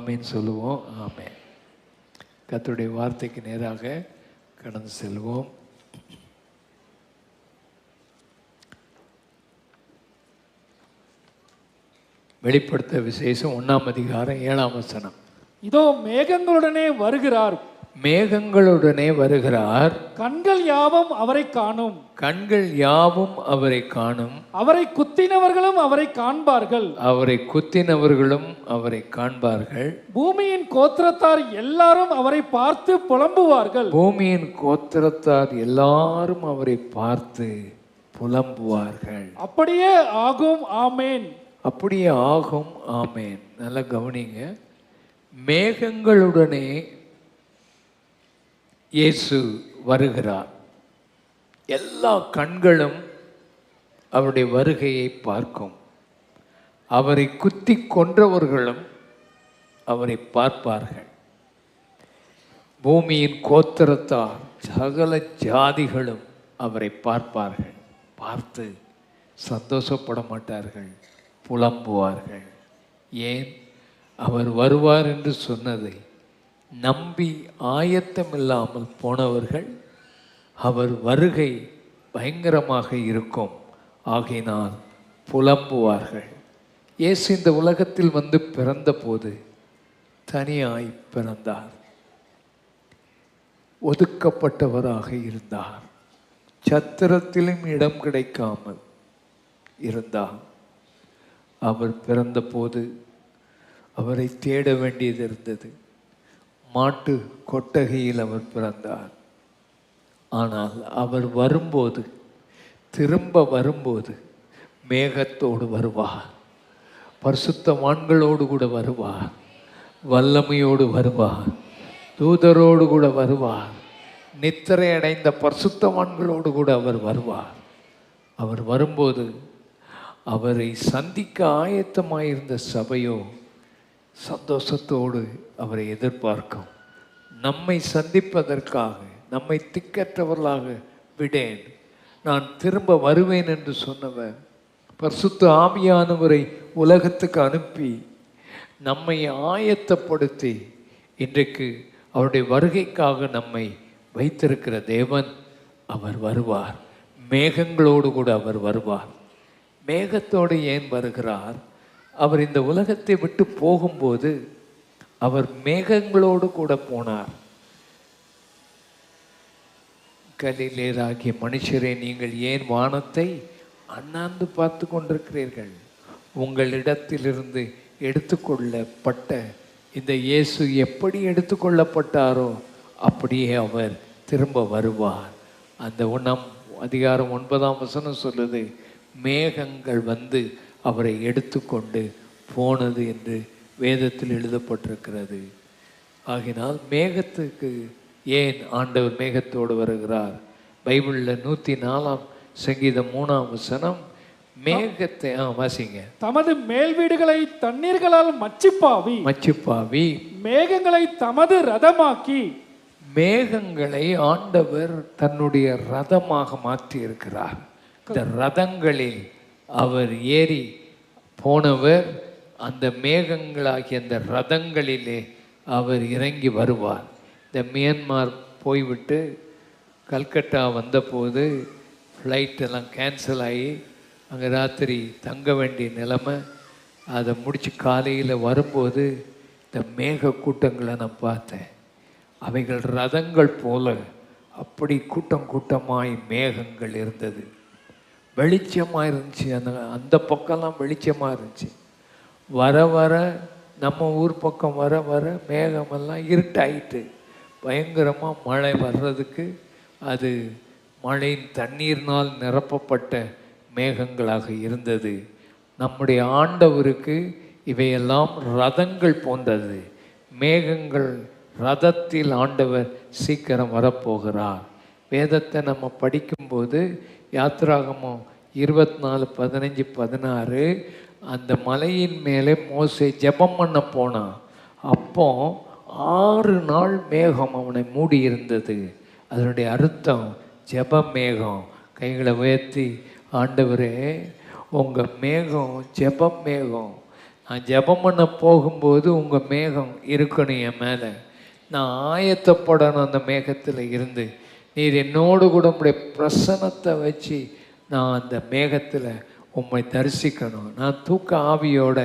ஆமேன்னு சொல்லுவோம். ஆமேன். கர்த்தருடைய வார்த்தைக்கு நேராக கடந்து செல்வோம். வெளிப்படுத்த விசேஷம் 1ஆம் அதிகாரம் 7ஆம் வசனம். இதோ மேகங்களுடனே வருகிறார், மேகங்களுடனே வருகிறார், கண்கள் யாவும் அவரை காணும், கண்கள் யாவும் அவரை காணும், அவரை குத்தினவர்களும் அவரை காண்பார்கள், அவரை குத்தினவர்களும் அவரை காண்பார்கள், பூமியின் கோத்திரத்தார் எல்லாரும் அவரை பார்த்து புலம்புவார்கள், பூமியின் கோத்திரத்தார் எல்லாரும் அவரை பார்த்து புலம்புவார்கள். அப்படியே ஆகும். ஆமேன். அப்படியே ஆகும். ஆமேன். நல்லா கவனிங்க. மேகங்களுடனே இயேசு வருகிறார். எல்லா கண்களும் அவருடைய வருகையை பார்க்கும். அவரை குத்தி கொன்றவர்களும் அவரை பார்ப்பார்கள். பூமியின் கோத்திரத்தார் சகல ஜாதிகளும் அவரை பார்ப்பார்கள். பார்த்து சந்தோஷப்பட மாட்டார்கள், புலம்புவார்கள். ஏன்? அவர் வருவார் என்று சொன்னதை நம்பி ஆயத்தமில்லாமல் போனவர்கள் அவர் வருகை பயங்கரமாக இருக்கும், ஆகையினால் புலம்புவார்கள். இயேசு இந்த உலகத்தில் வந்து பிறந்தபோது தனியாய் பிறந்தார். ஒதுக்கப்பட்டவராக இருந்தார். சத்திரத்திலும் இடம் கிடைக்காமல் இருந்தார். அவர் பிறந்தபோது அவரை தேட வேண்டியது இருந்தது. மாட்டு கொட்டகையில் அவர் பிறந்தார். ஆனால் அவர் வரும்போது, திரும்ப வரும்போது மேகத்தோடு வருவார், பரிசுத்தவான்களோடு கூட வருவார், வல்லமையோடு வருவார், தூதரோடு கூட வருவார், நித்திரை அடைந்த பரிசுத்தவான்களோடு கூட அவர் வருவார். அவர் வரும்போது அவரை சந்திக்க ஆயத்தமாயிருந்த சபையோ சந்தோஷத்தோடு அவரை எதிர்பார்க்கும். நம்மை சந்திப்பதற்காக நம்மை திக்கற்றவர்களாக விடேன், நான் திரும்ப வருவேன் என்று சொன்னவர் பரிசுத்த ஆவியானவரை உலகத்துக்கு அனுப்பி நம்மை ஆயத்தப்படுத்தி இன்றைக்கு அவருடைய வருகைக்காக நம்மை வைத்திருக்கிற தேவன். அவர் வருவார். மேகங்களோடு கூட அவர் வருவார். மேகத்தோடு ஏன் வருகிறார்? அவர் இந்த உலகத்தை விட்டு போகும்போது அவர் மேகங்களோடு கூட போனார். கலிலேயராகிய மனுஷரே, நீங்கள் ஏன் வானத்தை அண்ணாந்து பார்த்து கொண்டிருக்கிறீர்கள்? உங்களிடத்திலிருந்து எடுத்துக்கொள்ளப்பட்ட இந்த இயேசு எப்படி எடுத்துக்கொள்ளப்பட்டாரோ அப்படியே அவர் திரும்ப வருவார். அந்த 1ஆம் அதிகாரம் 9ஆம் வசனம் சொல்லுது, மேகங்கள் வந்து அவரை எடுத்துக்கொண்டு போனது என்று வேதத்தில் எழுதப்பட்டிருக்கிறது. ஆகினால் மேகத்துக்கு ஏன் ஆண்டவர் மேகத்தோடு வருகிறார்? பைபிளில் 104ஆம் சங்கீதம் 3ஆம் வசனம் மேகத்தை வாசிங்க. தமது மேல் வீடுகளை தண்ணீர்களால் மச்சிப்பாவி மேகங்களை தமது ரதமாக்கி. மேகங்களை ஆண்டவர் தன்னுடைய ரதமாக மாற்றி இருக்கிறார். இந்த ரதங்களில் அவர் ஏறி போனவர் அந்த மேகங்களாகிய அந்த ரதங்களிலே அவர் இறங்கி வருவார். இந்த மியான்மார் போய்விட்டு கல்கட்டா வந்தபோது ஃப்ளைட்டெல்லாம் கேன்சல் ஆகி அங்கே ராத்திரி தங்க வேண்டிய நிலைமை. அதை முடித்து காலையில் வரும்போது இந்த மேக கூட்டங்களை நான் பார்த்தேன். அவைகள் ரதங்கள் போல அப்படி கூட்டம் கூட்டமாய் மேகங்கள் இருந்தது. வெளிச்சமாக இருந்துச்சு. அந்த பக்கம்லாம் வெளிச்சமாக இருந்துச்சு. வர வர நம்ம ஊர் பக்கம் வர வர மேகமெல்லாம் இருட்டாயிட்டு பயங்கரமாக மழை வர்றதுக்கு அது மழையின் தண்ணீர்னால் நிரப்பப்பட்ட மேகங்களாக இருந்தது. நம்முடைய ஆண்டவருக்கு இவையெல்லாம் ரதங்கள் போன்றது. மேகங்கள் ரதத்தில் ஆண்டவர் சீக்கிரம் வரப்போகிறார். வேதத்தை நம்ம படிக்கும்போது யாத்திராகமம் 24:15-16 அந்த மலையின் மேலே மோசே ஜெபம் பண்ண போனான். அப்போ 6 நாள் மேகம் அவனை மூடி இருந்தது. அதனுடைய அர்த்தம் ஜெப மேகம். கைகளை உயர்த்தி, ஆண்டவரே உங்கள் மேகம் ஜெப மேகம், நான் ஜெபம் பண்ண போகும்போது உங்கள் மேகம் இருக்கணும் என் மேலே. நான் ஆயத்தப்படணும் அந்த மேகத்தில் இருந்து. நீர் என்னோடு கூட உங்களுடைய பிரசன்னத்தை வச்சு நான் அந்த மேகத்தில் உம்மை தரிசிக்கணும். நான் தூக்க ஆவியோட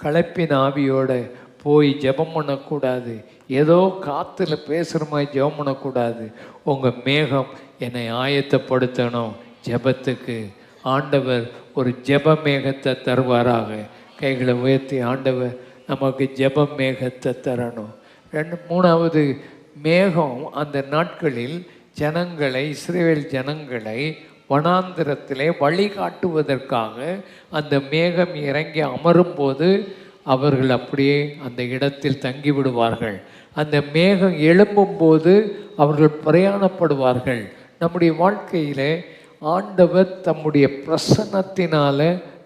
களைப்பின் ஆவியோட போய் ஜெபம் பண்ணக்கூடாது. ஏதோ காற்றுல பேசுகிற மாதிரி ஜெபம் பண்ணக்கூடாது. உங்கள் மேகம் என்னை ஆயத்தப்படுத்தணும் ஜெபத்துக்கு. ஆண்டவர் ஒரு ஜெப மேகத்தை தருவாராக. கைகளை உயர்த்தி ஆண்டவர் நமக்கு ஜெப மேகத்தை தரணும். மூணாவது மேகம் அந்த நாட்களில் ஜனங்களை, இஸ்ரவேல் ஜனங்களை வனாந்திரத்திலே வழிகாட்டுவதற்காக அந்த மேகம் இறங்கி அமரும்போது அவர்கள் அப்படியே அந்த இடத்தில் தங்கிவிடுவார்கள். அந்த மேகம் எழும்பும்போது அவர்கள் பிரயாணப்படுவார்கள். நம்முடைய வாழ்க்கையிலே ஆண்டவர் தம்முடைய பிரசன்னத்தினால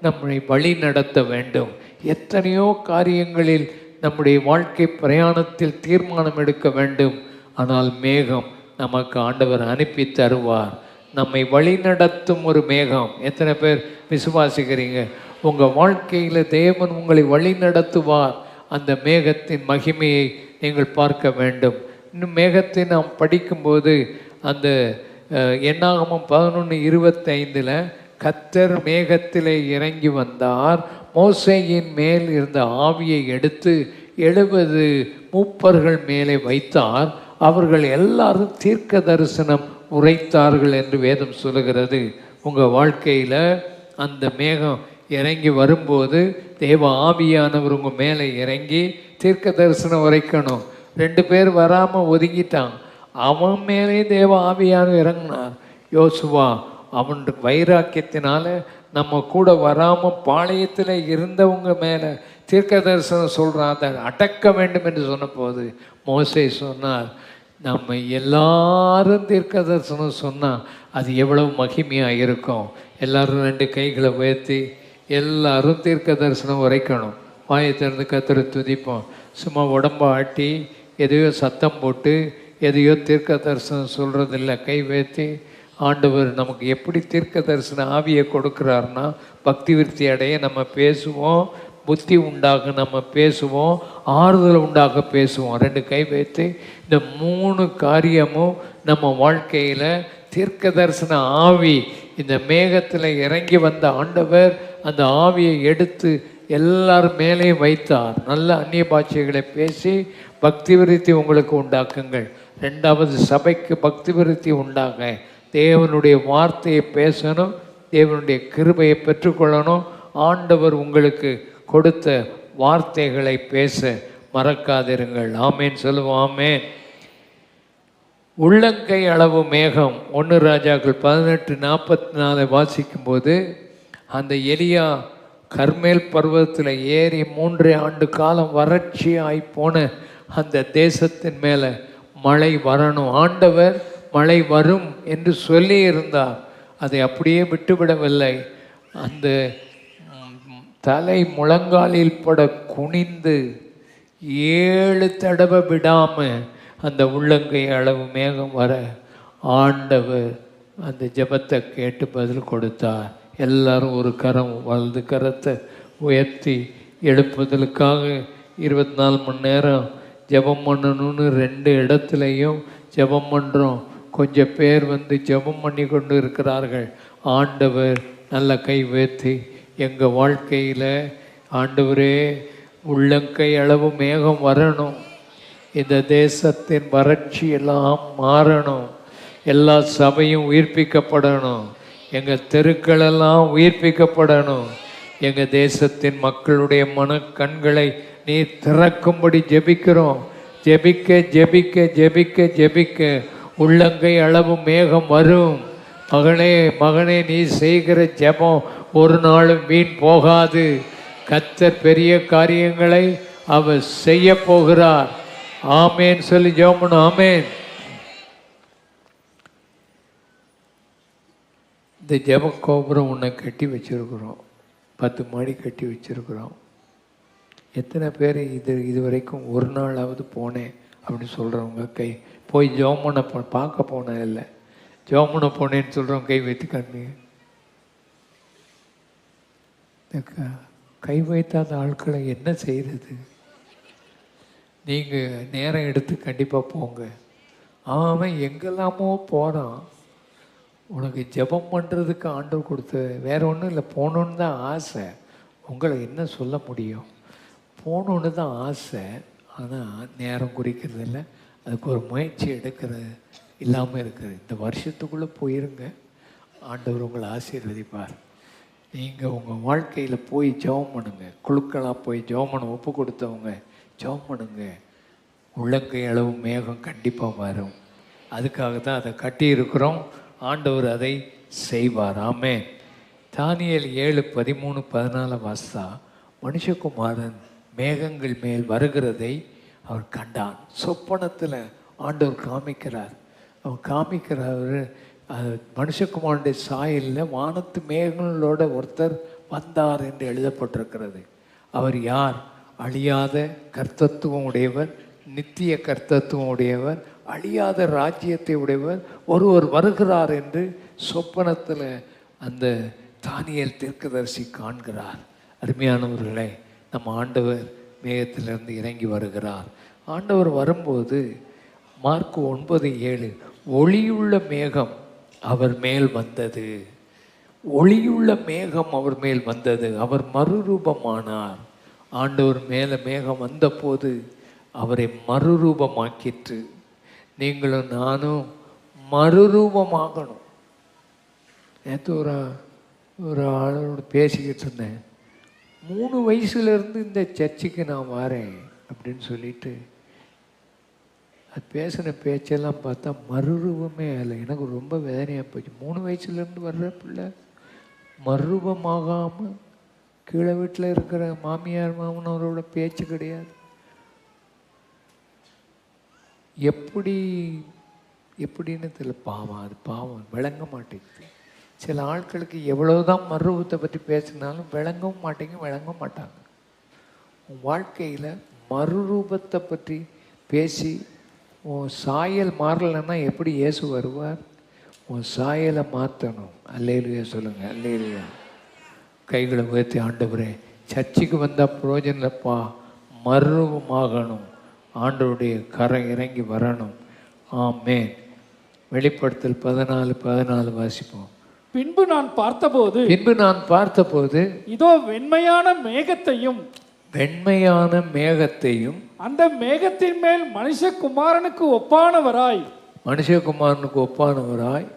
நம்மை வழி நடத்த வேண்டும். எத்தனையோ காரியங்களில் நம்முடைய வாழ்க்கை பிரயாணத்தில் தீர்மானம் எடுக்க வேண்டும். ஆனால் மேகம் நமக்கு ஆண்டவர் அனுப்பி தருவார். நம்மை வழி நடத்தும் ஒரு மேகம். எத்தனை பேர் விசுவாசிக்கிறீங்க? உங்கள் வாழ்க்கையில் தேவன் உங்களை வழி நடத்துவார். அந்த மேகத்தின் மகிமையை நீங்கள் பார்க்க வேண்டும். இன்னும் மேகத்தை நாம் படிக்கும்போது அந்த என்னாகமம் 11:25 கர்த்தர் மேகத்திலே இறங்கி வந்தார், மோசேயின் மேல் இருந்த ஆவியை எடுத்து 70 மூப்பர்கள் மேலே வைத்தார், அவர்கள் எல்லாரும் தீர்க்க தரிசனம் உரைத்தார்கள் என்று வேதம் சொல்லுகிறது. உங்கள் வாழ்க்கையில் அந்த மேகம் இறங்கி வரும்போது தேவ ஆவியானவர் உங்கள் மேலே இறங்கி தீர்க்க தரிசனம் உரைக்கணும். 2 பேர் வராமல் ஒதுங்கிட்டான். அவன் மேலே தேவ ஆவியானவர் இறங்கினார். யோசுவா அவன் வைராக்கியத்தினால நம்ம கூட வராமல் பாளையத்தில் இருந்தவங்க மேலே தீர்க்க தரிசனம் சொல்கிறான், அதை அடக்க வேண்டும் என்று சொன்னபோது மோசே சொன்னார், நம்ம எல்லாரும் தீர்க்க தரிசனம் சொன்னால் அது எவ்வளவு மகிமையாக இருக்கும். எல்லாரும் 2 கைகளை உயர்த்தி எல்லாரும் தீர்க்க தரிசனம் உரைக்கணும். வாயை திறந்து கர்த்தரை துதிப்போம். சும்மா உடம்ப ஆட்டி எதையோ சத்தம் போட்டு எதையோ தீர்க்க தரிசனம் சொல்கிறதில்ல. கை உயர்த்தி ஆண்டவர் நமக்கு எப்படி தீர்க்க தரிசன ஆவியை கொடுக்குறாருன்னா, பக்தி விருத்தி அடைய நம்ம பேசுவோம், புத்தி உண்டாக நம்ம பேசுவோம், ஆறுதல் உண்டாக பேசுவோம். 2 கை வைத்து இந்த 3 காரியமும் நம்ம வாழ்க்கையில் தீர்க்க தரிசன ஆவி இந்த மேகத்தில் இறங்கி வந்த ஆண்டவர் அந்த ஆவியை எடுத்து எல்லார் மேலே வைத்தார். நல்ல அந்நிய பாஷைகளை பேசி பக்தி விருத்தி உங்களுக்கு உண்டாக்குங்கள். 2வது சபைக்கு பக்தி விருத்தி உண்டாக தேவனுடைய வார்த்தையை பேசணும், தேவனுடைய கிருபையை பெற்றுக்கொள்ளணும். ஆண்டவர் உங்களுக்கு கொடுத்த வார்த்தைகளை பேச மறக்காதிருங்கள். ஆமேன் சொல்லுவோம். ஆமேன். உள்ளங்கை அளவு மேகம் 1 ராஜாக்கள் 18:44 வாசிக்கும்போது அந்த எலியா கர்மேல் பர்வதத்தில் ஏறி 3 ஆண்டு காலம் வறட்சியாய் போன அந்த தேசத்தின் மேலே மழை வரணும், ஆண்டவர் மழை வரும் என்று சொல்லி இருந்தார். அதை அப்படியே விட்டுவிடவில்லை. அந்த தலை முழங்காலில் பட குனிந்து 7 தடவை விடாமல் அந்த உள்ளங்கை அளவு மேகம் வர ஆண்டவர் அந்த ஜெபத்தை கேட்டு பதில் கொடுத்தார். எல்லாரும் ஒரு கரம் வலது கரத்தை உயர்த்தி எழுப்புதலுக்காக 24 மணி நேரம் ஜெபம் பண்ணணும்னு 2 இடத்துலையும் ஜெபம் பண்ணுறோம். கொஞ்சம் பேர் வந்து ஜெபம் பண்ணி கொண்டு இருக்கிறார்கள். ஆண்டவர் நல்ல கை உயர்த்தி எங்கள் வாழ்க்கையில் ஆண்டவரே உள்ளங்கை அளவு மேகம் வரணும், இந்த தேசத்தின் வறட்சி எல்லாம் மாறணும், எல்லா சபையும் உயிர்ப்பிக்கப்படணும், எங்கள் தெருக்களெல்லாம் உயிர்ப்பிக்கப்படணும், எங்கள் தேசத்தின் மக்களுடைய மனக்கண்களை நீ திறக்கும்படி ஜெபிக்கிறோம். ஜெபிக்க ஜெபிக்க ஜெபிக்க ஜெபிக்க உள்ளங்கை அளவு மேகம் வரும். மகனே மகனே, நீ செய்கிற ஜெபம் ஒரு நாளும் வீண் போகாது. கர்த்தர் பெரிய காரியங்களை அவர் செய்ய போகிறார். ஆமேன் சொல்லி ஜெபம் பண்ணு. ஆமேன். இந்த ஜெப கோபுரம் உன்னை கட்டி வச்சிருக்கிறோம், 10 மாடி கட்டி வச்சிருக்கிறோம். எத்தனை பேர் இது வரைக்கும் ஒரு நாளாவது போனேன் அப்படின்னு சொல்கிறவங்க கை, போய் ஜெபம் பண்ண பார்க்க போனேன் இல்லை, ஜெபம் பண்ண போனேன்னு சொல்கிறவங்க கை வைத்து கண்ணு. கை வைத்தாத ஆட்களை என்ன செய்கிறது? நீங்கள் நேரம் எடுத்து கண்டிப்பாக போங்க. அவன் எங்கெல்லாமோ போகிறான். உனக்கு ஜெபம் பண்ணுறதுக்கு ஆண்டவர் கொடுத்த வேற ஒன்றும் இல்லை. போகணுன்னு தான் ஆசை. உங்களை என்ன சொல்ல முடியும்? போகணுன்னு தான் ஆசை. ஆனால் நேரம் குறிக்கிறது இல்லை, அதுக்கு ஒரு முயற்சி எடுக்கிறது இல்லாமல் இருக்குது. இந்த வருஷத்துக்குள்ளே போயிருங்க, ஆண்டவர் உங்களை ஆசீர்வதிப்பார். நீங்கள் உங்கள் வாழ்க்கையில் போய் ஜெபம் பண்ணுங்க. குழுக்களாக போய் ஜெபம் பண்ண ஒப்பு கொடுத்தவங்க ஜெபம் பண்ணுங்க. உள்ளங்கை அளவு மேகம் கண்டிப்பாக வரும். அதுக்காக தான் அதை கட்டியிருக்கிறோம். ஆண்டவர் அதை செய்வார். ஆமென். தானியேல் 7:13-14 வாசித்தா, மனுஷகுமாரன் மேகங்கள் மேல் வருகிறதை அவர் கண்டான். சொப்பனத்தில் ஆண்டவர் காமிக்கிறார். அவர் காமிக்கிறார், மனுஷகுமாரனுடைய சாயலில் வானத்து மேகங்களோட ஒருத்தர் வந்தார் என்று எழுதப்பட்டிருக்கிறது. அவர் யார்? அழியாத கர்த்தத்துவம் உடையவர், நித்திய கர்த்தத்துவம் உடையவர், அழியாத ராஜ்யத்தை உடையவர் ஒருவர் வருகிறார் என்று சொப்பனத்தில் அந்த தானியேல் தீர்க்கதரிசி காண்கிறார். அருமையானவர்களே, நம்ம ஆண்டவர் மேகத்திலிருந்து இறங்கி வருகிறார். ஆண்டவர் வரும்போது மார்க் 9:7 ஒளியுள்ள மேகம் அவர் மேல் வந்தது. ஒளியுள்ள மேகம் அவர் மேல் வந்தது. அவர் மறுரூபமானார். ஆண்டவர் மேலே மேகம் வந்தபோது அவரை மறுரூபமாக்கிற்று. நீங்களும் நானும் மறுரூபமாகணும். நேற்று ஒரு ஆளோடு பேசிக்கிட்டு இருந்தேன். 3 வயசுலேருந்து இந்த சர்ச்சுக்கு நான் வரேன் அப்படின்னு சொல்லிட்டு அது பேசின பேச்செல்லாம் பார்த்தா மறுரூபமே இல்லை. எனக்கு ரொம்ப வேதனையாக போச்சு. 3 வயசுலேருந்து வர்ற பிள்ளை மறுரூபமாகாமல் கீழே வீட்டில் இருக்கிற மாமியார் மாமனவரோட பேச்சு கிடையாது. எப்படின்னு தெரியல. பாவம், அது பாவம் விளங்க மாட்டேங்குது. சில ஆட்களுக்கு எவ்வளவுதான் மறுரூபத்தை பற்றி பேசினாலும் விளங்கவும் விளங்க மாட்டாங்க. உன் வாழ்க்கையில் மறுரூபத்தை பற்றி பேசி உன் சாயல் மாறலைன்னா எப்படி இயேசு வருவார்? உன் சாயலை மாற்றணும். அல்லேலூயா சொல்லுங்க. அல்லேலூயா. கைகளை உயர்த்தி, ஆண்டவரே, சர்ச்சுக்கு வந்தால் பிரயோஜனம் இல்லைப்பா, மறுரூபமாகணும், ஆண்டவருடைய கரை இறங்கி வரணும். ஆமென். வெளிப்படுத்தல் 14:14 வாசிப்போம். பின்பு நான் பார்த்தபோது இதோ வெண்மையான மேகத்தையும் அந்த மேகத்தின் மேல் மனுஷகுமாரனுக்கு ஒப்பானவராய்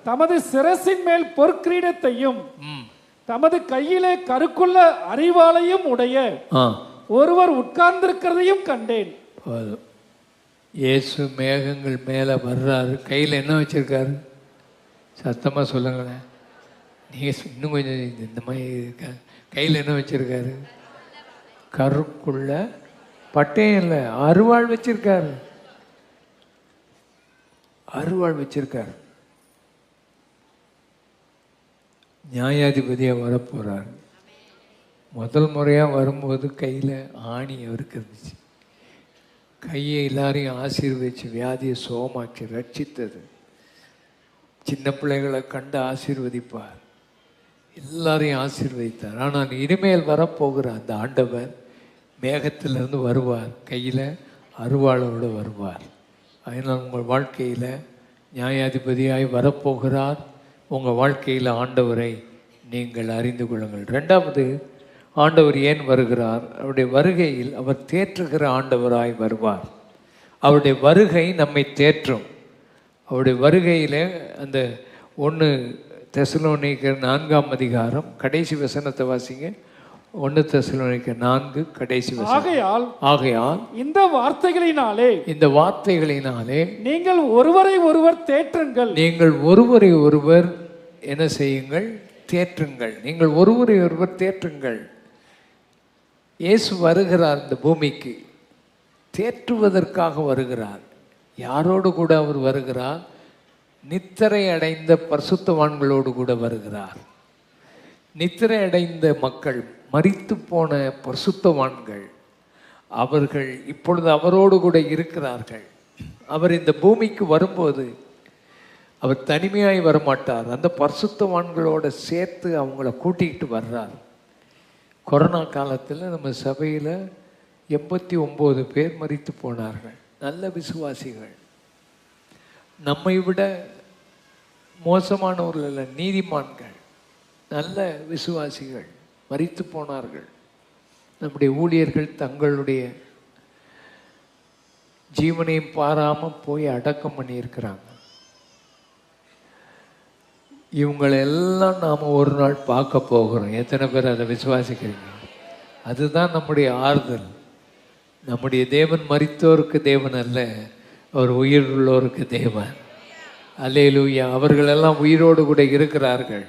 தமது சிரசின் மேல் பொற்கிரீடத்தையும் தமது கையிலே கருக்குள்ள அரிவாளையும் உடைய ஒருவர் உட்கார்ந்திருக்கிறதையும் கண்டேன். இயேசு மேகங்கள் மேலே வர்றாரு. கையில் என்ன வச்சிருக்காரு? சத்தமாக சொல்லுங்களேன். நீங்கள் இன்னும் கொஞ்சம் இந்த மாதிரி கையில் என்ன வச்சிருக்காரு? கருக்குள்ள பட்டயம் இல்லை, அருவாள் வச்சிருக்காரு. நியாயாதிபதியாக வரப்போகிறார். முதல் முறையாக வரும்போது கையில் ஆணி அவருக்கு இருந்துச்சு. கையை எல்லாரையும் ஆசீர்வதிச்சு வியாதியை சுகமாக்கி ரட்சித்தது. சின்ன பிள்ளைகளை கண்டு ஆசீர்வதிப்பார், எல்லாரையும் ஆசீர்வதித்தார். ஆனால் இனிமேல் வரப்போகிற அந்த ஆண்டவர் மேகத்திலிருந்து வருவார், கையில் அருவாளோடு வருவார். அதனால் உங்கள் வாழ்க்கையில் நியாயாதிபதியாய் வரப்போகிறார். உங்கள் வாழ்க்கையில் ஆண்டவரை நீங்கள் அறிந்து கொள்ளுங்கள். 2வது, ஆண்டவர் ஏன் வருகிறார்? அவருடைய வருகையில் அவர் தேற்றுகிற ஆண்டவராய் வருவார். அவருடைய வருகை நம்மை தேற்றும். அவருடைய வருகையில் அந்த 1 தெசலோனிக்கர் 4ஆம் அதிகாரம் கடைசி வசனத்தை வாசிங்க. 1 தெசலோனிக்கர் 4 கடைசி வசனம். ஆகையால் இந்த வார்த்தைகளினாலே நீங்கள் ஒருவரை ஒருவர் என்ன செய்யுங்கள்? தேற்றுங்கள். நீங்கள் ஒருவரை ஒருவர் தேற்றுங்கள். இயேசு வருகிறார் இந்த பூமிக்கு, தேற்றுவதற்காக வருகிறார். யாரோடு கூட அவர் வருகிறார்? நித்திரை அடைந்த பரிசுத்தவான்களோடு கூட வருகிறார். நித்திரை அடைந்த மக்கள், மரித்து போன பரிசுத்தவான்கள், அவர்கள் இப்பொழுது அவரோடு கூட இருக்கிறார்கள். அவர் இந்த பூமிக்கு வரும்போது அவர் தனிமையாய் வரமாட்டார். அந்த பரிசுத்தவான்களோட சேர்த்து அவங்கள கூட்டிகிட்டு வர்றார். கொரோனா காலத்தில் நம்ம சபையில் 89 பேர் மரித்து போனார்கள். நல்ல விசுவாசிகள், நம்மை விட மோசமானவர்கள் அல்ல, நீதிமான்கள், நல்ல விசுவாசிகள் மரித்து போனார்கள். நம்முடைய ஊழியர்கள் தங்களுடைய ஜீவனையும் பாராமல் போய் அடக்கம் பண்ணியிருக்கிறாங்க. இவங்களெல்லாம் நாம் ஒரு நாள் பார்க்க போகிறோம். எத்தனை பேர் அதை விசுவாசிக்கிறீங்க? அதுதான் நம்முடைய ஆறுதல். நம்முடைய தேவன் மரித்தோருக்கு தேவன் அல்ல, அவர் உயிருள்ளோருக்கு தேவன். அல்லேலூயா. அவர்களெல்லாம் உயிரோடு கூட இருக்கிறார்கள்.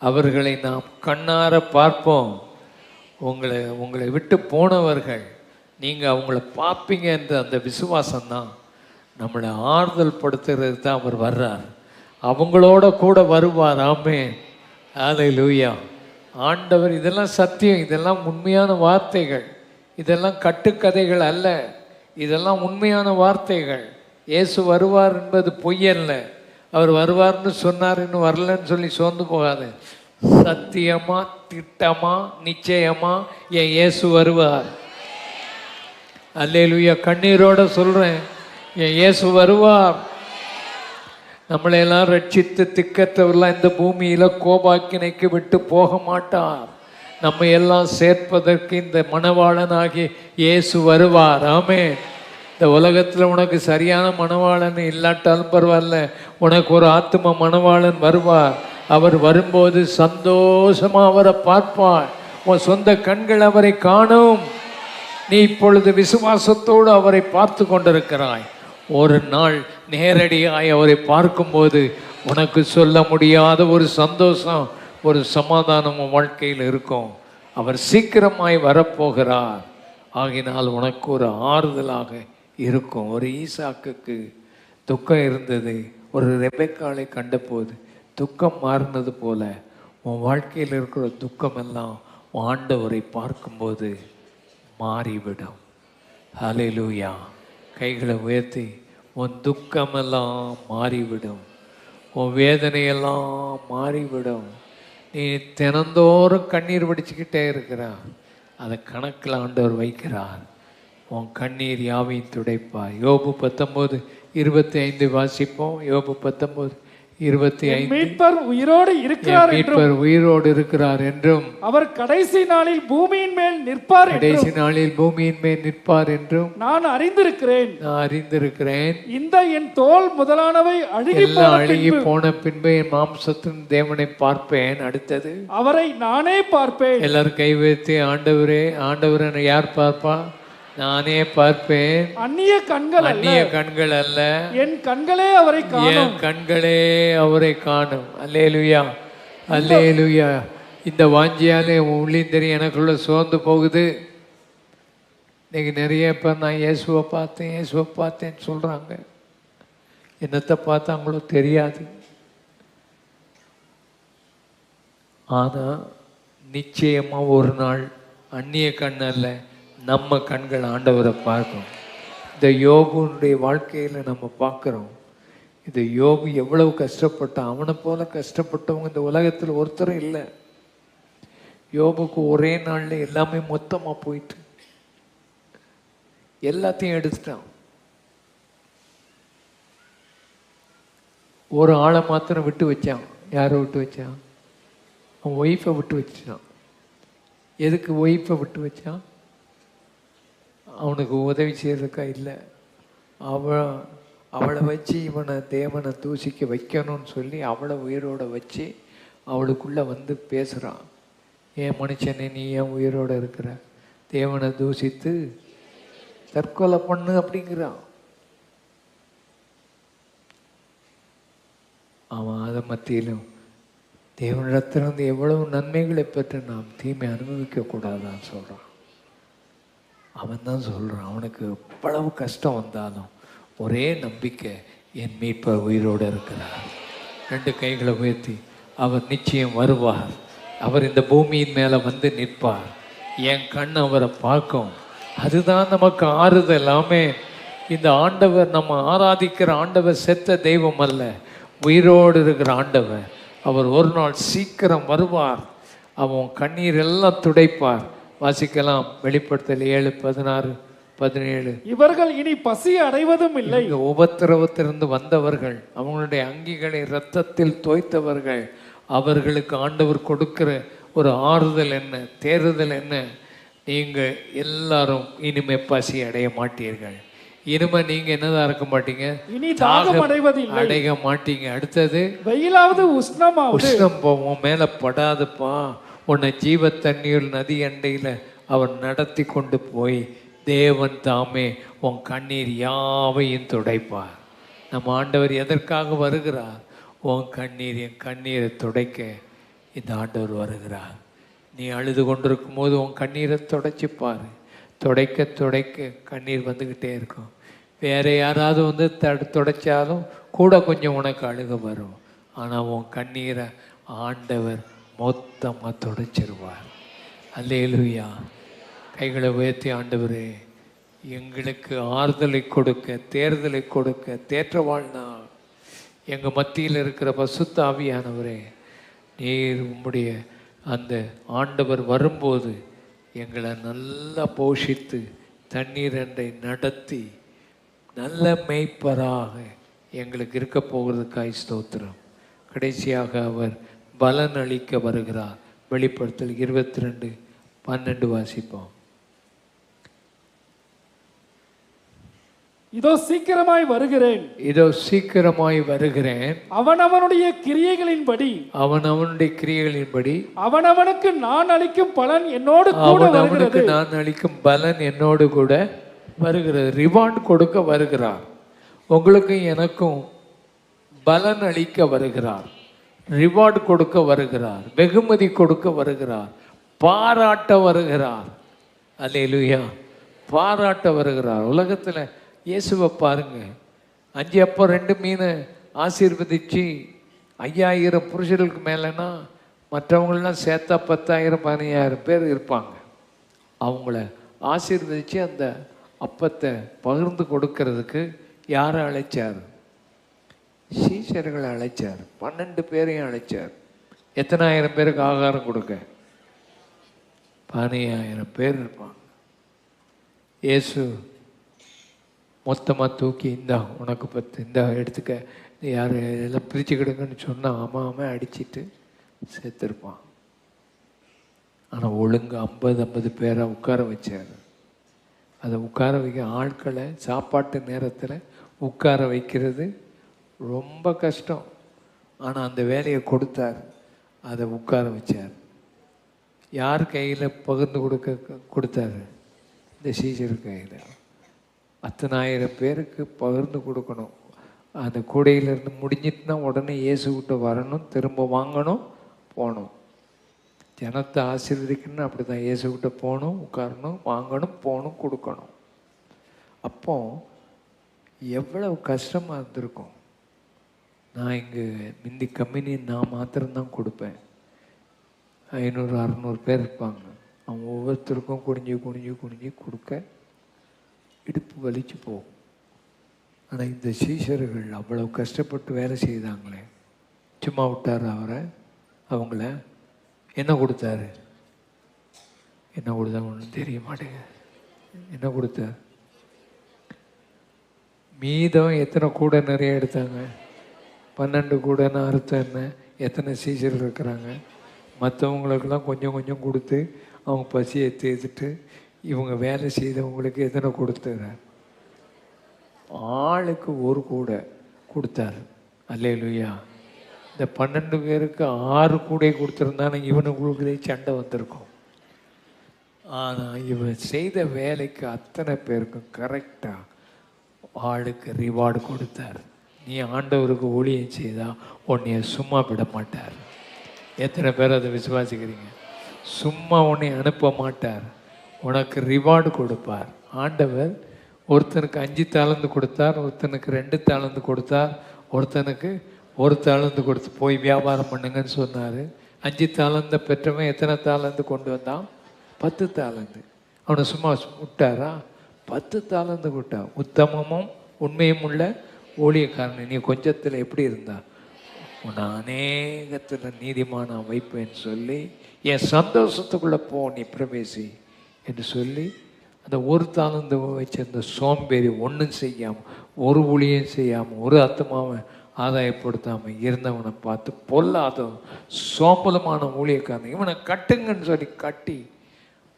அவர்களை நாம் கண்ணார பார்ப்போம். உங்களை விட்டு போனவர்கள் நீங்கள் அவங்கள பார்ப்பீங்க என்ற அந்த விசுவாசம்தான் நம்மளை ஆறுதல் படுத்துறது தான் அவர் வர்றார். அவங்களோட கூட வருவார். ஆமென். அல்லேலூயா. ஆண்டவர், இதெல்லாம் சத்தியம், இதெல்லாம் உண்மையான வார்த்தைகள், இதெல்லாம் கட்டுக்கதைகள் அல்ல, இதெல்லாம் உண்மையான வார்த்தைகள். இயேசு வருவார் என்பது பொய்யல்ல. அவர் வருவார்னு சொன்னார், இன்னும் வரலன்னு சொல்லி சோர்ந்து போகாது. சத்தியமா, திட்டமா, நிச்சயமா என் இயேசு வருவார். அல்லேலூயா. கண்ணீரோட சொல்றேன், என் இயேசு வருவார். நம்மளையெல்லாம் ரட்சித்து திக்கற்றவர்களாம் இந்த பூமியில கோபாக்கினைக்கு விட்டு போக மாட்டார். நம்ம எல்லாம் சேர்ப்பதற்கு இந்த மணவாளனாகி இயேசு வருவார். ஆமென். இந்த உலகத்தில் உனக்கு சரியான மணவாளன் இல்லாட்டாலும் பரவாயில்ல, உனக்கு ஒரு ஆத்தும மணவாளன் வருவார். அவர் வரும்போது சந்தோஷமா அவரை பார்ப்பார். உன் சொந்த கண்கள் அவரை காணும். நீ இப்பொழுது விசுவாசத்தோடு அவரை பார்த்து கொண்டிருக்கிறாய். ஒரு நாள் நேரடியாய் அவரை பார்க்கும்போது உனக்கு சொல்ல முடியாத ஒரு சந்தோஷம், ஒரு சமாதானம் உன் வாழ்க்கையில் இருக்கும். அவர் சீக்கிரமாய் வரப்போகிறார். ஆகினால் உனக்கு ஒரு ஆறுதலாக இருக்கும். ஒரு ஈசாக்குக்கு துக்கம் இருந்தது, ஒரு ரெபெக்காளை கண்டபோது துக்கம் மாறினது போல உன் வாழ்க்கையில் இருக்கிற துக்கமெல்லாம் ஆண்டவரை பார்க்கும்போது மாறிவிடும். ஹல்லேலூயா. கைகளை உயர்த்தி, உன் துக்கமெல்லாம் மாறிவிடும், உன் வேதனையெல்லாம் மாறிவிடும். நீ தினந்தோறும் கண்ணீர் வடிச்சுக்கிட்டே இருக்கிறார், அதை கணக்கில் ஆண்டவர் வைக்கிறார். உன் கண்ணீர் யாவையும் துடைப்பார். யோபு 19:25 வாசிப்போம். யோபு 19:25. மீட்பர் உயிரோடு இருக்கிறார் என்றும், மீட்பர் உயிரோடு இருக்கிறார் என்றும், அவர் கடைசி நாளில் பூமியின் மேல் நிற்பார் என்றும், கடைசி நாளில் பூமியின் மேல் நிற்பார் என்றும் நான் அறிந்திருக்கிறேன். நான் அறிந்திருக்கிறேன். இந்த என் தோல் முதலானவை எல்லாம் அழுகி போன பின்பு என் மாம்சத்தின் தேவனை பார்ப்பேன். அடுத்தது அவரை நானே பார்ப்பேன். எல்லாரும் கை வைத்து, ஆண்டவரே, ஆண்டவரை யார் பார்ப்பா? நானே பார்ப்பேன். அந்நிய கண்கள் அல்ல, அந்நிய கண்கள் அல்ல, என் கண்களே அவரை காணும். என் கண்களே அவரை காணும். அல்லேலூயா, அல்லேலூயா. இந்த வாஞ்சியாலே உள்ளிந்தறி எனக்குள்ள சோர்ந்து போகுது. இன்னைக்கு நிறைய பேர் நான் இயேசுவை பார்த்தேன், இயேசுவை பார்த்தேன்னு சொல்றாங்க. என்னத்தை பார்த்தாங்களோ தெரியாது. ஆனா நிச்சயமா ஒரு நாள் அந்நிய கண் அல்ல, நம்ம கண்கள் ஆண்டவரை பார்க்கும். இந்த யோபுனுடைய வாழ்க்கையில் நம்ம பார்க்குறோம். இந்த யோபு எவ்வளவு கஷ்டப்பட்டான். அவனை போல கஷ்டப்பட்டவங்க இந்த உலகத்தில் ஒருத்தரும் இல்லை. யோபுக்கு ஒரே நாளில் எல்லாமே மொத்தமாக போயிட்டு எல்லாத்தையும் எடுத்துட்டான். ஒரு ஆளை மாத்திரம் விட்டு வச்சான். யாரை விட்டு வச்சான்? அவன் ஒய்ஃபை விட்டு வச்சான். எதுக்கு ஒய்ஃபை விட்டு வச்சான்? அவனுக்கு உதவி செய்யறதுக்கா இல்லை, அவளை வச்சு இவனை தேவனை தூசிக்க வைக்கணும்னு சொல்லி அவளை உயிரோட வச்சு அவளுக்குள்ளே வந்து பேசுகிறான். ஏன் மனுஷனே, நீ ஏன் உயிரோட இருக்கிற? தேவனை தூசித்து தற்கொலை பண்ணு அப்படிங்கிறான். அவன் அதை மத்தியிலும் தேவனிடத்திலிருந்து எவ்வளவு நன்மைகளை பெற்று நாம் தீமை அனுபவிக்க கூடாதான்னு சொல்கிறான். அவன் தான் சொல்கிறான், அவனுக்கு எவ்வளவு கஷ்டம் வந்தாலும் ஒரே நம்பிக்கை, என் மீட்பர் உயிரோடு இருக்கிறார். 2 கைகளை உயர்த்தி, அவர் நிச்சயம் வருவார், அவர் இந்த பூமியின் மேலே வந்து நிற்பார், என் கண் அவரை பார்க்கும். அதுதான் நமக்கு ஆறுதல். எல்லாமே இந்த ஆண்டவர், நம்ம ஆராதிக்கிற ஆண்டவர் செத்த தெய்வம் அல்ல, உயிரோடு இருக்கிற ஆண்டவர். அவர் ஒரு நாள் சீக்கிரம் வருவார். அவன் கண்ணீர் எல்லாம் துடைப்பார். வாசிக்கலாம் வெளிப்படுத்தல் 7:16-17. இவர்கள் இனி பசி அடைவதும் இல்லை. இங்க உபத்திரவத்திலிருந்து வந்தவர்கள், அவங்களுடைய அங்கிகளை இரத்தத்தில் தோய்த்தவர்கள், அவர்களுக்கு ஆண்டவர் கொடுக்கிற ஒரு ஆறுதல் என்ன, தேறுதல் என்ன? நீங்க எல்லாரும் இனிமே பசி அடைய மாட்டீர்கள். இனிமே நீங்க என்னதான் இருக்க மாட்டீங்க, இனி தாகம் அடைவதில்லை, அடைய மாட்டீங்க. அடுத்தது வெயிலாவது உஷ்ணமாவது உஷ்ணம் போவோம் மேல படாதுப்பா. உன்னை ஜீவ தண்ணீர் நதி அண்டையில அவர் நடத்தி கொண்டு போய் தேவன் தாமே உன் கண்ணீர் யாவையும் துடைப்பார். நம்ம ஆண்டவர் எதற்காக வருகிறார்? உன் கண்ணீர், என் கண்ணீரை துடைக்க இந்த ஆண்டவர் வருகிறார். நீ அழுது கொண்டிருக்கும் போது உன் கண்ணீரை துடைச்சிப்பார். துடைக்க துடைக்க கண்ணீர் வந்துக்கிட்டே இருக்கும். வேற யாராவது வந்து துடைச்சாலும் கூட கொஞ்சம் உனக்கு அழுக வரும். ஆனால் உன் கண்ணீரை ஆண்டவர் மொத்தமாக துடைச்சிருவார். அல்லேலூயா. கைகளை உயர்த்தி, ஆண்டவரே எங்களுக்கு ஆறுதலை கொடுக்க, தேர்தலை கொடுக்க, தேற்றவாழ்நாள் எங்கள் மத்தியில் இருக்கிற பசுத்த ஆவியானவரே, நீர் உம்முடைய அந்த ஆண்டவர் வரும்போது எங்களை நல்லா போஷித்து தண்ணீர் அண்டை நடத்தி நல்ல மேய்ப்பராக எங்களுக்கு இருக்க போகிறதுக்காய் ஸ்தோத்திரம். கடைசியாக அவர் பலன் அளிக்க வருகிறார். வெளிப்படுத்தல் 22:12 வாசிப்போம். இதோ சீக்கிரமாய் வருகிறேன், இதோ சீக்கிரமாய் வருகிறேன், அவனவனுடைய கிரியைகளின்படி அவனவனுடைய கிரியைகளின்படி அவனவனுக்கு நான் அளிக்கும் பலன் என்னோடு கூட அவனவனுக்கு நான் அளிக்கும் பலன் என்னோடு கூட வருகிறது. ரிவார்ட் கொடுக்க வருகிறார். உங்களுக்கும் எனக்கும் பலன் அளிக்க வருகிறார். ரிவார்டு கொடுக்க வருகிறார். வெகுமதி கொடுக்க வருகிறார். பாராட்ட வருகிறார். அல்லேலூயா. பாராட்ட வருகிறார். உலகத்தில் இயேசுவை பாருங்க, 5 அப்பம் 2 மீன் ஆசீர்வதிச்சு 5000 புருஷர்களுக்கு மேலேனா மற்றவங்களெலாம் சேர்த்தா 10,000 15,000 பேர் இருப்பாங்க. அவங்கள ஆசீர்வதித்து அந்த அப்பத்தை பகிர்ந்து கொடுக்கறதுக்கு யாரை அழைச்சார்? சீஷர்களை அழைச்சார். 12 பேரையும் அழைச்சார். எத்தனை ஆயிரம் பேருக்கு ஆகாரம் கொடுக்க? 15,000 பேர் இருப்பாங்க. இயேசு மொத்தமாக தூக்கி, இந்தா உனக்கு 10, இந்தா எடுத்துக்க, யார் எல்லாம் பிரிச்சுக்கிடுங்கன்னு சொன்னால் ஆமாம் அடிச்சிட்டு சேர்த்துருப்பான். ஆனால் ஒழுங்கு 50 பேரை உட்கார வச்சார். அதை உட்கார வைக்க ஆட்களை சாப்பாட்டு நேரத்தில் உட்கார வைக்கிறது ரொம்ப கஷ்டம். ஆனால் அந்த வேலையை கொடுத்தார். அதை உட்கார வச்சார். யார் கையில் பகிர்ந்து கொடுத்தாரு? இந்த சீஷர் கையில். 10,000 பேருக்கு பகிர்ந்து கொடுக்கணும். அந்த கூடையிலேருந்து முடிஞ்சிட்டுனா உடனே இயேசுகிட்ட வரணும், திரும்ப வாங்கணும், போகணும். ஜனத்தை ஆசீர்வதிக்கணும்னு அப்படி தான். இயேசுகிட்ட போகணும், உட்காரணும், வாங்கணும், போகணும், கொடுக்கணும். அப்போ எவ்வளவு கஷ்டமாக இருந்திருக்கும். நான் இங்கே முந்தி கம்பெனி நான் மாத்திரம்தான் கொடுப்பேன். 500-600 பேர் இருப்பாங்க. அவங்க ஒவ்வொருத்தருக்கும் குனிஞ்சு குனிஞ்சு குனிஞ்சு கொடுக்க இடுப்பு வலிச்சு போகும். ஆனால் இந்த சீஷர்கள் அவ்வளோ கஷ்டப்பட்டு வேலை செய்தாங்களே. சும்மா விட்டார் அவரை? அவங்கள என்ன கொடுத்தாரு? என்ன கொடுத்தாங்க ஒன்றும் தெரிய மாட்டேங்க. என்ன கொடுத்தார்? மீதம் எத்தனை கூட நிறைய எடுத்தாங்க? 12 கூடன்னு அர்த்தம் என்ன? எத்தனை சீஷர்கள் இருக்கிறாங்க? மற்றவங்களுக்கெல்லாம் கொஞ்சம் கொஞ்சம் கொடுத்து அவங்க பசியை தேர்த்துட்டு இவங்க வேலை செய்தவங்களுக்கு எத்தனை கொடுத்தார்? ஆளுக்கு ஒரு கூட கொடுத்தார். அல்லேலூயா. இந்த 12 பேருக்கு 6 கூடை கொடுத்துருந்தானே இவனுக்குள்ளே சண்டை வந்திருக்கும். ஆனால் இவன் செய்த வேலைக்கு அத்தனை பேருக்கும் கரெக்டாக ஆளுக்கு ரிவார்டு கொடுத்தார். நீ ஆண்டவருக்கு ஊழியம் செய்தால் உன்னைய சும்மா விட மாட்டார். எத்தனை பேர் அதை விசுவாசிக்கிறீங்க? சும்மா உன்னை அனுப்ப மாட்டார். உனக்கு ரிவார்டு கொடுப்பார். ஆண்டவர் ஒருத்தனுக்கு 5 தாலந்து கொடுத்தார், ஒருத்தனுக்கு 2 தாலந்து கொடுத்தார், ஒருத்தனுக்கு 1 தாலந்து கொடுத்து போய் வியாபாரம் பண்ணுங்கன்னு சொன்னார். 5 தாலந்தை பெற்றவன் எத்தனை தாலந்து கொண்டு வந்தான்? 10 தாலந்து. அவனை சும்மா விட்டாரா? 10 தாலந்து விட்டான். உத்தமமும் உண்மையும் உள்ள ஊழியக்காரன். நீ கொஞ்சத்தில் எப்படி இருந்தா? உன்னை அநேகத்தில் நீதிமான வைப்பேன்னு சொல்லி என் சந்தோஷத்துக்குள்ளே போ, நீ பிரவேசி என்று சொல்லி அந்த ஒரு தாளந்து வச்சிருந்த சோம்பேறி ஒன்றும் செய்யாமல், ஒரு ஊழியம் செய்யாமல், ஒரு ஆத்துமாவை ஆதாயப்படுத்தாமல் இருந்தவனை பார்த்து பொல்லாத சோம்பலமான ஊழியக்காரன் இவனை கட்டுங்கன்னு சொல்லி கட்டி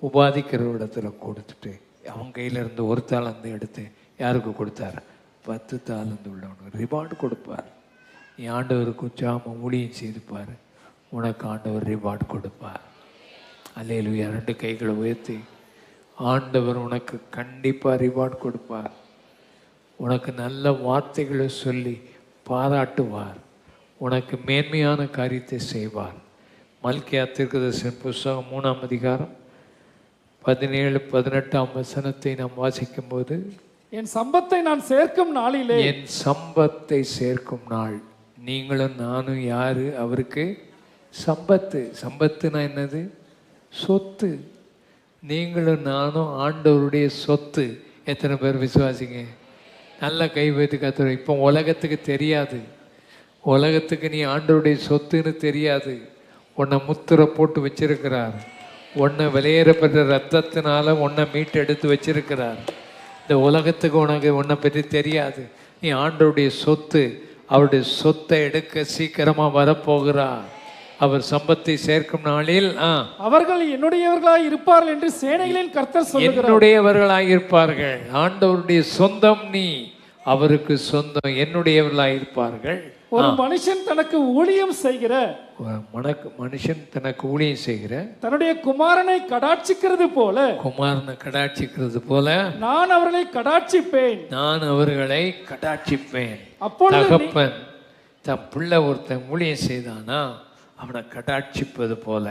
உபாதிக்கிற இடத்துல கொடுத்துட்டு அவன் கையிலேருந்து ஒரு தாளந்து எடுத்து யாருக்கு கொடுத்தாரு? 10 தாளந்து உள்ளவனுக்கு ரிவார்டு கொடுப்பார். நீ ஆண்டவருக்கு உற்சாகமாக ஊழியம் செய்துப்பார், உனக்கு ஆண்டவர் ரிவார்டு கொடுப்பார். அல்லேலூயா. 2 கைகளை உயர்த்தி ஆண்டவர் உனக்கு கண்டிப்பாக ரிவார்டு கொடுப்பார். உனக்கு நல்ல வார்த்தைகளை சொல்லி பாராட்டுவார். உனக்கு மேன்மையான காரியத்தை செய்வார். மல்கியா தீர்க்கதரிசன புஸ்தகம் 3ஆம் அதிகாரம் 17-18ஆம் வசனத்தை நாம் வாசிக்கும் போது, என் சம்பத்தை நான் சேர்க்கும் நாளிலே, என் சம்பத்தை சேர்க்கும் நாள். நீங்களும் நானும் யாரு? அவருக்கு சம்பத்து. சம்பத்துனா என்னது? சொத்து. நீங்களும் நானும் ஆண்டவருடைய சொத்து. எத்தனை பேர் விசுவாசிங்க? நல்ல கை வைத்து கத்துற. இப்போ உலகத்துக்கு தெரியாது, உலகத்துக்கு நீ ஆண்டவருடைய சொத்துன்னு தெரியாது. உன்னை முத்திரை போட்டு வச்சிருக்கிறார். உன்னை வெளியேறப்பட்ட ரத்தத்தினால உன்னை மீட்டு எடுத்து வச்சிருக்கிறார். இந்த உலகத்துக்கு உன்னை பற்றி தெரியாது. நீ ஆண்டவருடைய சொத்து. அவருடைய சொத்தை எடுக்க சீக்கிரமாக வரப்போகிறார். அவர் சம்பத்தை சேர்க்கும் நாளில் அவர்கள் என்னுடையவர்களாய் இருப்பார்கள் என்று சேனைகளின் கர்த்தர் சொல்லுகிறார். என்னுடையவர்களாய் இருப்பார்கள். ஆண்டவருடைய சொந்தம் நீ, அவருக்கு சொந்தம். என்னுடையவர்களாய் இருப்பார்கள். ஒரு மனுஷன் தனக்கு ஊழியம் செய்கிற, மனுஷன் தனக்கு ஊழியம் செய்கிற தன்னுடைய குமாரனை கடாட்சிக்கிறது போல, குமாரனை கடாட்சிக்கிறது போல நான் அவர்களை கடாட்சிப்பேன். நான் அவர்களை கடாட்சிப்பேன். அப்பொழுது தகப்பன் தன் பிள்ளை ஒருத்தன் ஊழியம் செய்தானா அவனை கடாட்சிப்பது போல,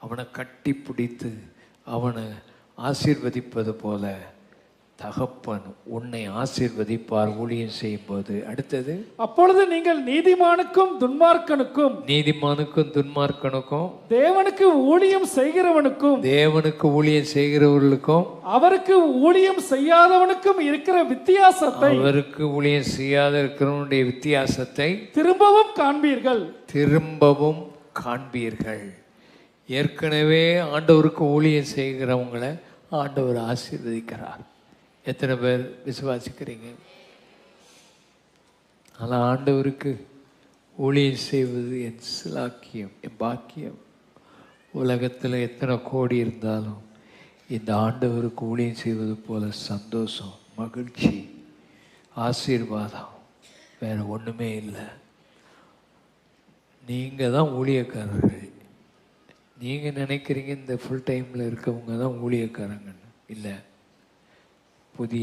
அவனை கட்டி பிடித்து அவனை ஆசீர்வதிப்பது போல தகப்பன் உன்னை ஆசீர்வதிப்பார் ஊழியம் செய்யும் போது. அடுத்தது, அப்பொழுது நீங்கள் நீதிமானுக்கும் துன்மார்க்கனுக்கும், நீதிமானுக்கும் துன்மார்க்கனுக்கும், தேவனுக்கு ஊழியம் செய்கிறவனுக்கும், தேவனுக்கு ஊழியம் செய்கிறவர்களுக்கும், அவருக்கு ஊழியம் செய்யாதவனுக்கும் இருக்கிற வித்தியாசத்தை, அவருக்கு ஊழியம் செய்யாத இருக்கிறவனுடைய வித்தியாசத்தை திரும்பவும் காண்பீர்கள். திரும்பவும் காண்பீர்கள். ஏற்கனவே ஆண்டவருக்கு ஊழியம் செய்கிறவங்களை ஆண்டவர் ஆசீர்வதிக்கிறார். எத்தனை பேர் விசுவாசிக்கிறீங்க? ஆனால் ஆண்டவருக்கு ஊழியம் செய்வது என் சிலாக்கியம், என் பாக்கியம். உலகத்தில் எத்தனை கோடி இருந்தாலும் இந்த ஆண்டவருக்கு ஊழியம் செய்வது போல சந்தோஷம், மகிழ்ச்சி, ஆசீர்வாதம் வேறு ஒன்றுமே இல்லை. நீங்கள் தான் ஊழியக்காரர்கள். நீங்கள் நினைக்கிறீங்க இந்த ஃபுல் டைமில் இருக்கவங்க தான் ஊழியக்காரங்கன்னு. இல்லை,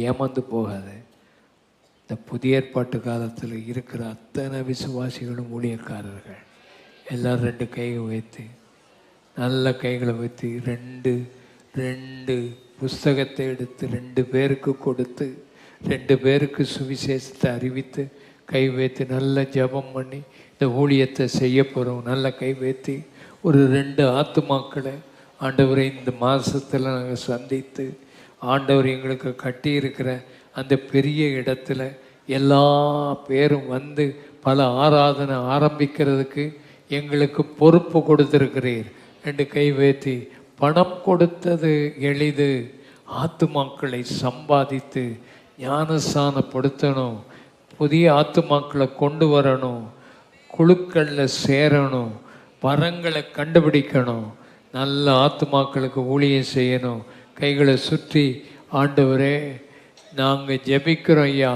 ஏமாந்து போகாது. இந்த புதிய ஏற்பாட்டு காலத்தில் இருக்கிற அத்தனை விசுவாசிகளும் ஊழியக்காரர்கள். எல்லோரும் 2 கைகளை வைத்து, நல்ல கைகளை வைத்து, 2 புஸ்தகத்தை எடுத்து 2 பேருக்கு கொடுத்து 2 பேருக்கு சுவிசேஷத்தை அறிவித்து கை வைத்து நல்ல ஜெபம் பண்ணி இந்த ஊழியத்தை செய்ய போகிறோம். நல்ல கை வைத்து ஒரு 2 ஆத்துமாக்களை ஆண்டவரை இந்த மாதத்தில் நாங்கள் சந்தித்து, ஆண்டவர் எங்களுக்கு கட்டியிருக்கிற அந்த பெரிய இடத்துல எல்லா பேரும் வந்து பல ஆராதனை ஆரம்பிக்கிறதுக்கு எங்களுக்கு பொறுப்பு கொடுத்துருக்கிறீர். 2 கை வைத்து, பணம் கொடுத்தது எளிது, ஆத்துமாக்களை சம்பாதித்து ஞானஸ்தானப்படுத்தணும், புதிய ஆத்துமாக்களை கொண்டு வரணும், குழுக்களில் சேரணும், வரங்களை கண்டுபிடிக்கணும், நல்ல ஆத்துமாக்களுக்கு ஊழியம் செய்யணும். கைகளை சுற்றி, ஆண்டவரே நாங்கள் ஜெபிக்கிறோம் ஐயா,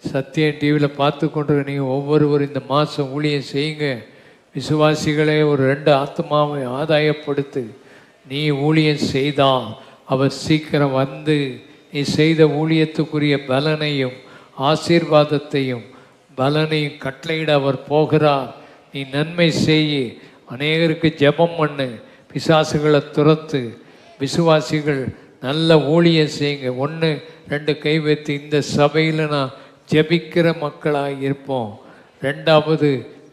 சத்தியம் டிவியில் பார்த்து கொண்டு நீங்கள் ஒவ்வொருவரும் இந்த மாதம் ஊழியம் செய்யுங்க. விசுவாசிகளே ஒரு 2 ஆத்மாவை ஆதாயப்படுத்து. நீ ஊழியம் செய்தால் அவர் சீக்கிரம் வந்து நீ செய்த ஊழியத்துக்குரிய பலனையும் ஆசீர்வாதத்தையும் பலனையும் கட்டளையிட அவர் போகிறார். நீ நன்மை செய்ய, அநேகருக்கு ஜெபம் பண்ணு, பிசாசுகளை துரத்து, விசுவாசிகள் நல்ல ஊழியம் செய்யுங்க. 1 2 கை வைத்து, இந்த சபையில் நான் ஜெபிக்கிற மக்களாக இருப்போம். 2வது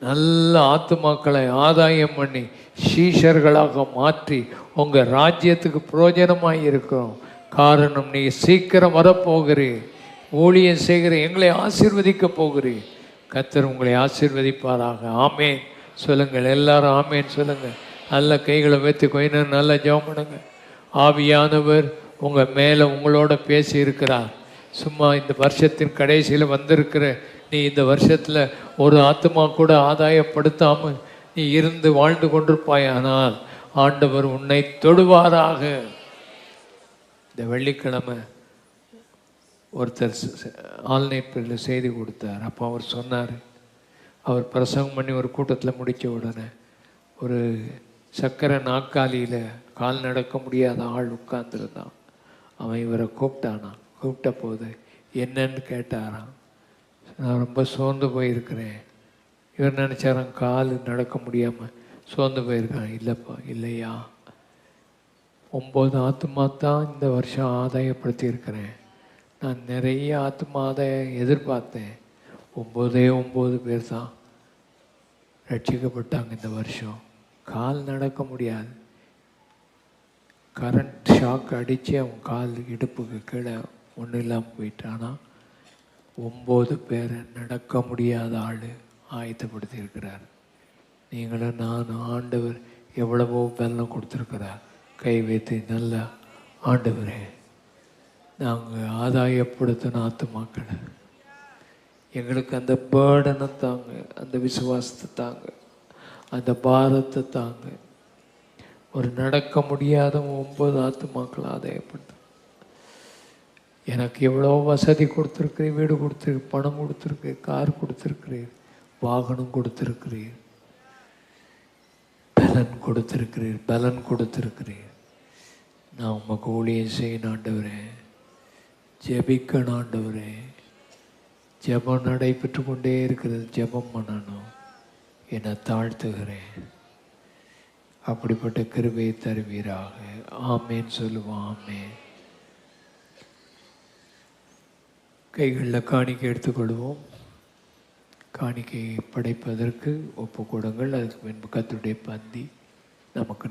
நல்ல ஆத்துமாக்களை ஆதாயம் பண்ணி சீஷர்களாக மாற்றி உங்கள் ராஜ்யத்துக்கு பிரயோஜனமாக இருக்கிறோம். காரணம், நீ சீக்கிரம் வரப்போகிறீர், ஊழியம் செய்கிற எங்களை ஆசீர்வதிக்க போகிறீர். கர்த்தர் உங்களை ஆசீர்வதிப்பாராக. ஆமேன் சொல்லுங்கள். எல்லாரும் ஆமேன் சொல்லுங்கள். நல்ல கைகளை வைத்து கொஞ்சம் நல்லா ஜெபம் பண்ணுங்க. ஆவியானவர் உங்கள் மேலே உங்களோட பேசி இருக்கிறார். சும்மா இந்த வருஷத்தின் கடைசியில் வந்திருக்கிற நீ இந்த வருஷத்தில் ஒரு ஆத்மா கூட ஆதாயப்படுத்தாமல் நீ இருந்து வாழ்ந்து கொண்டிருப்பாய். ஆனால் ஆண்டவர் உன்னை தொடுவாராக. இந்த வெள்ளிக்கிழமை ஒருத்தர் ஆன்லைன் பேரில் செய்தி கொடுத்தார். அப்போ அவர் சொன்னார், அவர் பிரசங்கம் பண்ணி ஒரு கூட்டத்தில் முடித்த உடனே ஒரு சக்கரை நாற்காலியில் கால் நடக்க முடியாத ஆள் உட்கார்ந்துருந்தான். அவன் இவரை கூப்பிட்டானான். கூப்பிட்ட போது என்னன்னு கேட்டாரான். நான் ரொம்ப சோர்ந்து போயிருக்கிறேன். இவர் நினச்சாரான் கால் நடக்க முடியாமல் சோர்ந்து போயிருக்கான். இல்லைப்பா, இல்லையா, 9 ஆத்மா தான் இந்த வருஷம் ஆதாயப்படுத்தியிருக்கிறேன். நான் நிறைய ஆத்மா ஆதாயம் எதிர்பார்த்தேன். 9 பேர் தான் ரட்சிக்கப்பட்டாங்க இந்த வருஷம். கால் நடக்க முடியாது. கரண்ட் ஷாக் அடித்து அவன் கால் இடுப்புக்கு கீழே ஒன்றும் இல்லாமல் போயிட்டானா. 9 பேரை நடக்க முடியாத ஆள் ஆயத்தப்படுத்தியிருக்கிறார். நீங்களும் நானும் ஆண்டவர் எவ்வளவோ பலம் கொடுத்துருக்கிறார். கை வைத்து நல்லா, ஆண்டவரே நாங்கள் ஆதாயப்படுத்தின ஆத்துமாக்களை எங்களுக்கு அந்த பேர்டனை தாங்க, அந்த விசுவாசத்தை தாங்க, அந்த பாரத்தை தாங்க. ஒரு நடக்க முடியாத 9 ஆத்துமாக்களை ஆதாயப்படுத்த எனக்கு எவ்வளோ வசதி கொடுத்துருக்கிறீர், வீடு கொடுத்துருக்கு, பணம் கொடுத்துருக்கு, கார் கொடுத்துருக்கிறீர், வாகனம் கொடுத்துருக்கிறீர், பலன் கொடுத்துருக்கிறீர். நான் உமக்கு ஊழியம் செய்யணும் ஆண்டவரே, ஜெபிக்கணும் ஆண்டவரே. ஜெபம் நடைபெற்று கொண்டே இருக்கிறது. ஜெபம் பண்ணணும். என்னை தாழ்த்துகிறேன். அப்படிப்பட்ட கிருபையை தருவீராக. ஆமேன்னு சொல்லுவோம். ஆமேன். கைகளில் காணிக்கை எடுத்துக்கொள்வோம். காணிக்கை படைப்பதற்கு ஒப்பு கொடுங்கள். அதுக்கு பின்பு கர்த்தருடைய பந்தி நமக்கு